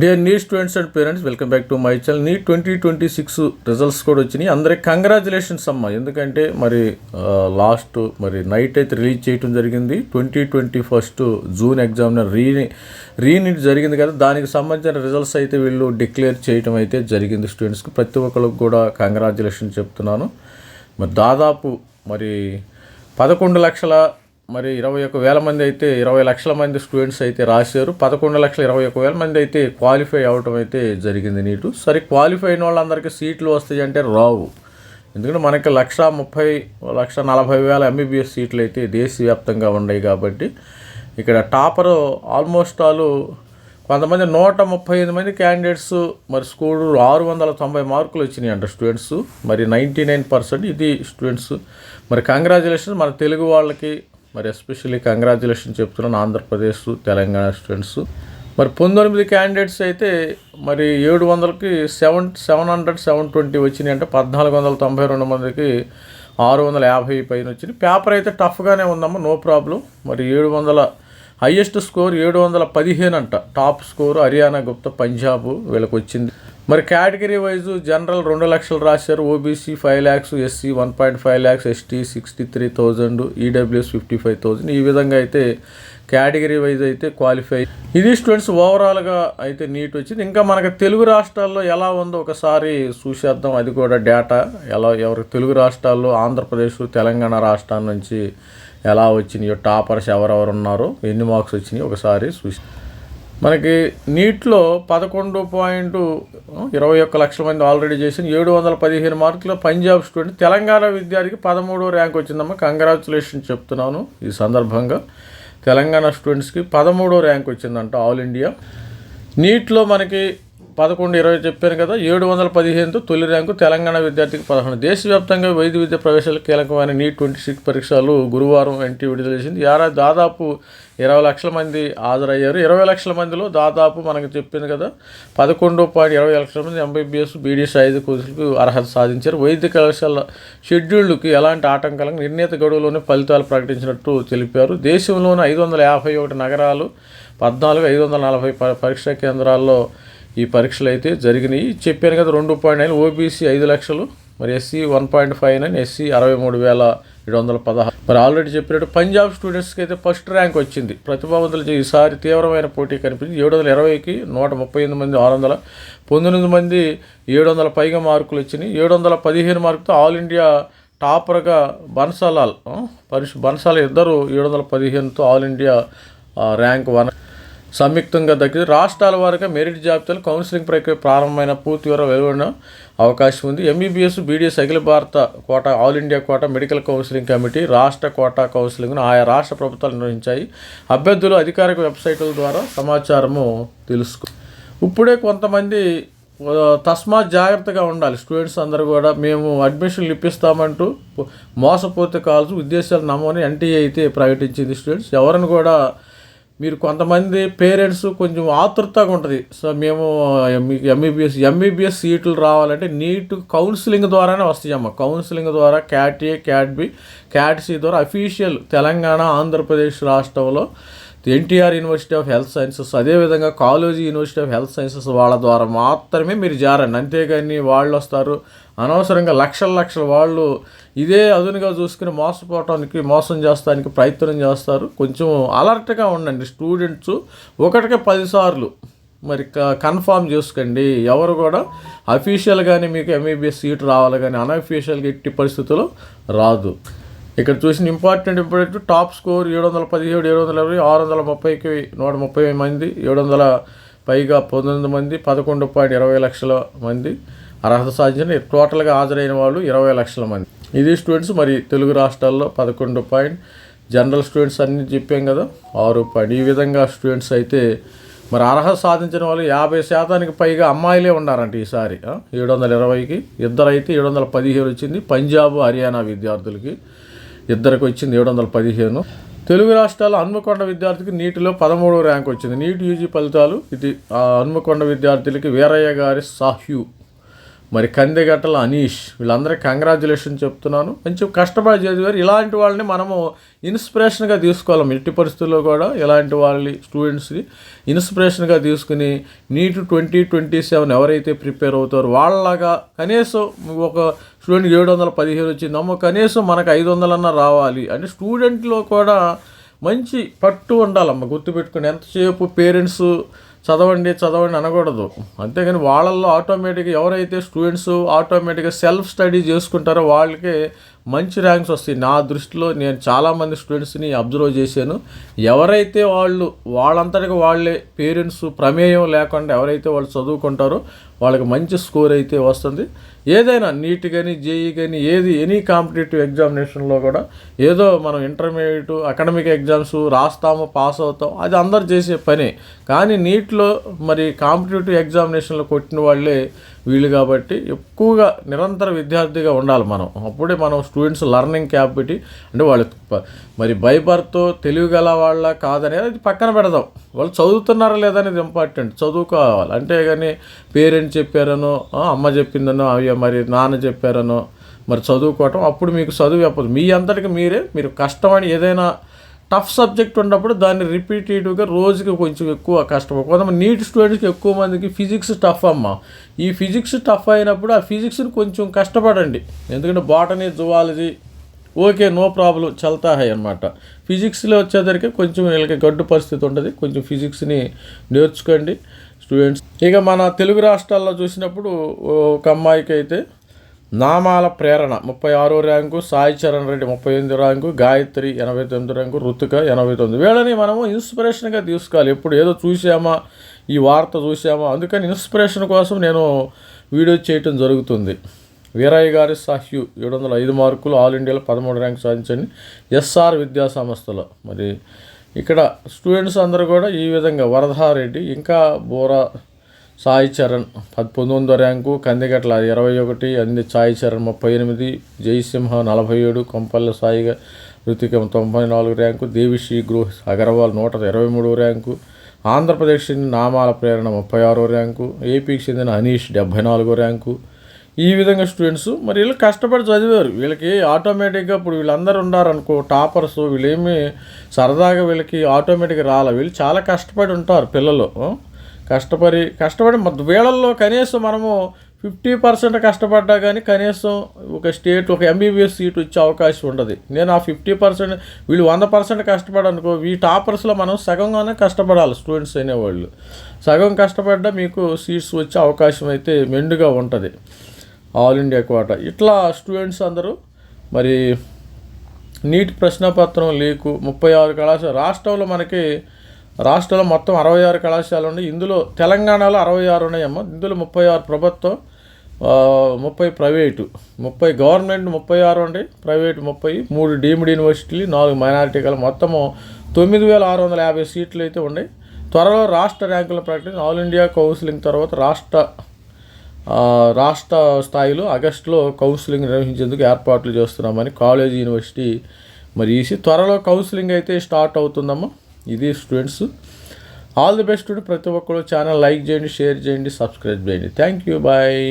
Dear NEET students and parents, welcome back to my channel. NEET 2026 results కూడా వచ్చినాయి. అందరికి congratulations అమ్మ. ఎందుకంటే మరి లాస్ట్ నైట్ అయితే రిలీజ్ చేయడం జరిగింది. 2021 జూన్ ఎగ్జామినర్ రీనీట్ జరిగింది కదా, దానికి సంబంధించిన రిజల్ట్స్ అయితే వీళ్ళు డిక్లేర్ చేయడం అయితే జరిగింది. స్టూడెంట్స్కి ప్రతి ఒక్కరికి కూడా కంగ్రాచులేషన్ చెప్తున్నాను. మరి దాదాపు 11,21,000 మంది అయితే 20 లక్షల మంది స్టూడెంట్స్ అయితే రాశారు. 11,21,000 మంది అయితే క్వాలిఫై అవటం అయితే జరిగింది నీటు. సరే, క్వాలిఫై అయిన వాళ్ళందరికీ సీట్లు వస్తాయి అంటే రావు. ఎందుకంటే మనకి 1,40,000 ఎంబీబీఎస్ సీట్లు అయితే దేశవ్యాప్తంగా ఉన్నాయి కాబట్టి ఇక్కడ టాపర్ ఆల్మోస్ట్ కొంతమంది 138 మంది క్యాండిడేట్స్ స్కోర్ 690 మార్కులు వచ్చినాయి అంట స్టూడెంట్స్. 99% ఇది స్టూడెంట్స్. కంగ్రాచులేషన్స్ మన తెలుగు వాళ్ళకి, ఎస్పెషల్లీ కంగ్రాచులేషన్ చెప్తున్నాను ఆంధ్రప్రదేశ్, తెలంగాణ స్టూడెంట్స్. 19 క్యాండిడేట్స్ అయితే 700కి 720 వచ్చినాయి అంటే 1,492 మందికి 650 పైన వచ్చినాయి. పేపర్ అయితే టఫ్గానే ఉందమ్మా, నో ప్రాబ్లం. 700 హయ్యెస్ట్ స్కోర్ 715 అంట. టాప్ స్కోర్ హర్యానా, గుప్తా, పంజాబ్ వీళ్ళకి వచ్చింది. కేటగిరీ వైజు జనరల్ 2 లక్షలు రాశారు, OBC 5 lakhs, SC 1.5 lakhs, ST 63,000, EWS 55,000. ఈ విధంగా అయితే కేటగిరీ వైజ్ అయితే క్వాలిఫై. ఇది స్టూడెంట్స్ ఓవరాల్గా అయితే నీట్ వచ్చింది. ఇంకా మనకు తెలుగు రాష్ట్రాల్లో ఎలా ఉందో ఒకసారి చూసేద్దాం. అది కూడా డేటా ఎవరికి తెలుగు రాష్ట్రాల్లో ఆంధ్రప్రదేశ్, తెలంగాణ రాష్ట్రాల నుంచి ఎలా వచ్చినాయో, టాపర్స్ ఎవరెవరు ఉన్నారో, ఎన్ని మార్క్స్ వచ్చినాయో ఒకసారి చూసి. మనకి నీట్లో 11.21 లక్షల మంది ఆల్రెడీ చేసిన 715 మార్కులు పంజాబ్ స్టూడెంట్. తెలంగాణ విద్యార్థికి 13వ ర్యాంక్ వచ్చిందమ్మా. కంగ్రాచులేషన్ చెప్తున్నాను ఈ సందర్భంగా. తెలంగాణ స్టూడెంట్స్కి 13వ ర్యాంక్ వచ్చిందంట ఆల్ ఇండియా. నీట్లో మనకి 11-20 చెప్పాను కదా, 715తో తొలి ర్యాంకు. తెలంగాణ విద్యార్థికి 11. దేశవ్యాప్తంగా వైద్య విద్య ప్రవేశాలకు కీలకమైన నీట్ 26 పరీక్షలు గురువారం ఎన్టీ విడుదల చేసింది. దాదాపు 20 లక్షల మంది హాజరయ్యారు. 20 లక్షల మందిలో దాదాపు మనకు చెప్పింది కదా 11.20 లక్షల మంది ఎంబీబీఎస్, బీడీఎస్ 5 కోర్సులకు అర్హత సాధించారు. వైద్య కళాశాల షెడ్యూల్డ్కి ఎలాంటి ఆటంకాలకు నిర్ణీత గడువులోనే ఫలితాలు ప్రకటించినట్టు తెలిపారు. దేశంలోని 551 నగరాలు, 14,540 పరీక్షా కేంద్రాల్లో ఈ పరీక్షలు అయితే జరిగినాయి. చెప్పాను కదా 2.9, ఓబీసీ 5 లక్షలు, ఎస్సీ 1.59, ఎస్సీ 63,716. ఆల్రెడీ చెప్పినట్టు పంజాబ్ స్టూడెంట్స్కి అయితే ఫస్ట్ ర్యాంక్ వచ్చింది. ప్రతిభావంతులు ఈసారి తీవ్రమైన పోటీ కనిపించింది. 720కి 138 మంది 619 మంది 700 పైగా మార్కులు వచ్చినాయి. 715 మార్కులతో ఆల్ ఇండియా టాపర్గా బన్సాల ఇద్దరు 715తో ఆల్ ఇండియా ర్యాంక్ 1 సంయుక్తంగా దక్కింది. రాష్ట్రాల వారిగా మెరిట్ జాబితాలు కౌన్సిలింగ్ ప్రక్రియ ప్రారంభమైన పూర్తి వివరాలు వెలువడిన అవకాశం ఉంది. ఎంబీబీఎస్, బీడీఎస్ అఖిల భారత quota, all India quota, medical counselling committee రాష్ట్ర కోటా కౌన్సిలింగ్ను ఆయా రాష్ట్ర ప్రభుత్వాలు నిర్వహించాయి. అభ్యర్థులు అధికారిక వెబ్సైట్ల ద్వారా సమాచారము తెలుసుకో. ఇప్పుడే కొంతమంది తస్మాత్ జాగ్రత్తగా ఉండాలి స్టూడెంట్స్ అందరూ కూడా. మేము అడ్మిషన్లు ఇప్పిస్తామంటూ మోసపోతే కాల్స్ ఉద్దేశాలు నమ్మని ఎన్టీఏ అయితే ప్రకటించింది. స్టూడెంట్స్ ఎవరిని కూడా మీరు కొంతమంది పేరెంట్స్ కొంచెం ఆతృతగా ఉంటుంది. సో మేము మీకు ఎంబీబీఎస్ సీట్లు రావాలంటే నీట్ కౌన్సిలింగ్ ద్వారానే వస్తాయమ్మ. కౌన్సిలింగ్ ద్వారా cat A, cat B, cat C ద్వారా అఫీషియల్ తెలంగాణ, ఆంధ్రప్రదేశ్ రాష్ట్రంలో NTR university of health sciences, అదేవిధంగా college university of health sciences వాళ్ళ ద్వారా మాత్రమే మీరు జారండి. అంతేగాని వాళ్ళు వస్తారు అనవసరంగా లక్షల వాళ్ళు ఇదే అదునుగా చూసుకుని మోసం చేస్తానికి ప్రయత్నం చేస్తారు. కొంచెం అలర్ట్గా ఉండండి స్టూడెంట్స్. ఒకటికే 10 సార్లు కన్ఫామ్ చేసుకోండి. ఎవరు కూడా అఫీషియల్గానే మీకు ఎంబీబీఎస్ సీట్ రావాలి, కానీ అన్అఫీషియల్గా ఎట్టి పరిస్థితుల్లో రాదు. ఇక్కడ చూసిన ఇంపార్టెంట్ టాప్ స్కోర్ 717, 720, 630కి 130 మంది, 700 పైగా 19 మంది, 11.20 లక్షల మంది అర్హత సాధించిన. టోటల్గా హాజరైన వాళ్ళు 20 లక్షల మంది. ఇది స్టూడెంట్స్. తెలుగు రాష్ట్రాల్లో 11 జనరల్ స్టూడెంట్స్ అన్నీ చెప్పాం కదా 6. ఈ విధంగా స్టూడెంట్స్ అయితే అర్హత సాధించిన వాళ్ళు 50% పైగా అమ్మాయిలే ఉన్నారంట ఈసారి. 720కి ఇద్దరైతే 715 వచ్చింది. పంజాబ్, హర్యానా విద్యార్థులకి ఇద్దరికి వచ్చింది 715. తెలుగు రాష్ట్రాల హన్మకొండ విద్యార్థికి నీటిలో 13వ ర్యాంక్ వచ్చింది. నీట్ యూజీ ఫలితాలు ఇది. హన్మకొండ విద్యార్థులకి వీరయ్య గారి సాహ్యూ మరి కందెగట్టల అనీష్, వీళ్ళందరికీ కంగ్రాచులేషన్ చెప్తున్నాను. మంచి కష్టపడి చదివారు. ఇలాంటి వాళ్ళని మనము ఇన్స్పిరేషన్గా తీసుకోవాలి. ఎట్టి పరిస్థితుల్లో కూడా ఇలాంటి వాళ్ళని స్టూడెంట్స్ని ఇన్స్పిరేషన్గా తీసుకుని నీట్ 2027 ఎవరైతే ప్రిపేర్ అవుతారో వాళ్ళలాగా కనీసం ఒక స్టూడెంట్కి 715 వచ్చిందమ్మో, కనీసం మనకు 500 రావాలి అంటే స్టూడెంట్లో కూడా మంచి పట్టు ఉండాలమ్మ. గుర్తుపెట్టుకుని ఎంతసేపు పేరెంట్స్ చదవండి అనకూడదు. అంతేగాని వాళ్ళల్లో ఆటోమేటిక్గా ఎవరైతే స్టూడెంట్స్ ఆటోమేటిక్గా సెల్ఫ్ స్టడీ చేసుకుంటారో వాళ్ళకి మంచి ర్యాంక్స్ వస్తాయి. నా దృష్టిలో నేను చాలామంది స్టూడెంట్స్ని అబ్జర్వ్ చేశాను. ఎవరైతే వాళ్ళంతటికి వాళ్ళే పేరెంట్స్ ప్రమేయం లేకుండా ఎవరైతే వాళ్ళు చదువుకుంటారో వాళ్ళకి మంచి స్కోర్ అయితే వస్తుంది. ఏదైనా నీట్ కానీ జేఈ కానీ ఎనీ కాంపిటేటివ్ ఎగ్జామినేషన్లో కూడా ఏదో మనం ఇంటర్మీడియట్ అకాడమిక్ ఎగ్జామ్స్ రాస్తాము, పాస్ అవుతాం, అది అందరు చేసే పనే. కానీ నీట్లో మరి కాంపిటేటివ్ ఎగ్జామినేషన్లో కొట్టిన వాళ్ళే వీళ్ళు కాబట్టి ఎక్కువగా నిరంతర విద్యార్థిగా ఉండాలి మనం. అప్పుడే మనం స్టూడెంట్స్ లర్నింగ్ క్యాపబిలిటీ అంటే వాళ్ళు మరి బై బర్త్ తెలివి గల వాళ్ళ కాదనేది అది పక్కన పెడదాం. వాళ్ళు చదువుతున్నారా లేదనేది ఇంపార్టెంట్. చదువుకోవాలి. అంతేగాని పేరెంట్స్ చెప్పారనో, అమ్మ చెప్పిందనో, అవి మరి నాన్న చెప్పారనో మరి చదువుకోవటం అప్పుడు మీకు చదువు చెప్పదు. మీ అంతటికి మీరు కష్టమని ఏదైనా టఫ్ సబ్జెక్ట్ ఉన్నప్పుడు దాన్ని రిపీటేటివ్గా రోజుకి కొంచెం ఎక్కువ కష్టపడి కొంతమంది నీట్ స్టూడెంట్స్కి ఎక్కువ మందికి ఫిజిక్స్ టఫ్ అమ్మ. ఈ ఫిజిక్స్ టఫ్ అయినప్పుడు ఆ ఫిజిక్స్ని కొంచెం కష్టపడండి. ఎందుకంటే botany zoology okay no problem చల్తా హై అనమాట. ఫిజిక్స్లో వచ్చేసరికి కొంచెం వీళ్ళకి గడ్డు పరిస్థితి ఉంటుంది. కొంచెం ఫిజిక్స్ని నేర్చుకోండి స్టూడెంట్స్. ఇక మన తెలుగు రాష్ట్రాల్లో చూసినప్పుడు ఒక అమ్మాయికి అయితే నామాల ప్రేరణ 36వ rank, Sai Charan Reddy 38 rank, Gayatri 89 rank, Ruthika 89. వీళ్ళని మనము ఇన్స్పిరేషన్గా తీసుకోవాలి. ఎప్పుడు ఏదో చూసామా, ఈ వార్త చూసామా, అందుకని ఇన్స్పిరేషన్ కోసం నేను వీడియో చేయటం జరుగుతుంది. వీరయ్య గారి సాహ్యు 705 మార్కులు, ఆల్ ఇండియాలో 13 ర్యాంకు సాధించండి ఎస్ఆర్ విద్యా సంస్థలో. మరి ఇక్కడ స్టూడెంట్స్ అందరూ కూడా ఈ విధంగా వరదారెడ్డి, ఇంకా బోరా సాయి చరణ్ 19వ ర్యాంకు, కందిగట్ల 21, అంది సాయి చరణ్ 38, జయసింహ 47, కొంపల్ల సాయిగా రుతిక 94 ర్యాంకు, దేవిశ్రీ గృహ్ అగర్వాల్ 123వ ర్యాంకు, ఆంధ్రప్రదేశ్ చెందిన నామాల ప్రేరణ 36వ ర్యాంకు, ఏపీకి చెందిన అనీష్ 74వ ర్యాంకు. ఈ విధంగా స్టూడెంట్స్ మరి వీళ్ళు కష్టపడి చదివారు. వీళ్ళకి ఆటోమేటిక్గా ఇప్పుడు వీళ్ళందరూ ఉన్నారనుకో టాపర్స్, వీళ్ళేమి సరదాగా వీళ్ళకి ఆటోమేటిక్గా రాలే. వీళ్ళు చాలా కష్టపడి ఉంటారు పిల్లలు. కష్టపడి వీళ్ళల్లో కనీసం మనము 50% కష్టపడ్డా కానీ కనీసం ఒక ఎంబీబీఎస్ సీట్ వచ్చే అవకాశం ఉండదు. నేను ఆ 50% వీళ్ళు 100% కష్టపడనుకో ఈ టాపర్స్లో మనం సగంగానే కష్టపడాలి. స్టూడెంట్స్ అనేవాళ్ళు సగం కష్టపడ్డా మీకు సీట్స్ వచ్చే అవకాశం అయితే మెండుగా ఉంటుంది. ఆల్ ఇండియా కోటా ఇట్లా స్టూడెంట్స్ అందరూ మరి నీట్ ప్రశ్నపత్రం లీకు 36 కళాశాల రాష్ట్రంలో మొత్తం 66 కళాశాలలు ఉన్నాయి. ఇందులో తెలంగాణలో 66 ఉన్నాయమ్మ. ఇందులో 36 ప్రభుత్వం, 30 ప్రైవేటు, 30 గవర్నమెంట్, 36 ఉన్నాయి ప్రైవేటు 30, 3 డీమ్డ్ యూనివర్సిటీలు, 4 మైనారిటీ కల మొత్తము 9650 సీట్లు అయితే ఉన్నాయి. త్వరలో రాష్ట్ర ర్యాంకుల ప్రకటన. ఆల్ ఇండియా కౌన్సిలింగ్ తర్వాత రాష్ట్ర స్థాయిలో ఆగస్టులో కౌన్సిలింగ్ నిర్వహించేందుకు ఏర్పాట్లు చేస్తున్నామని కాలేజీ యూనివర్సిటీ మరి త్వరలో కౌన్సిలింగ్ అయితే స్టార్ట్ అవుతుందమ్మా. ఇది స్టూడెంట్స్. All the best. ప్రతి ఒక్కరు ఛానల్ లైక్ చేయండి, షేర్ చేయండి, సబ్స్క్రైబ్ చేయండి. Thank you, bye.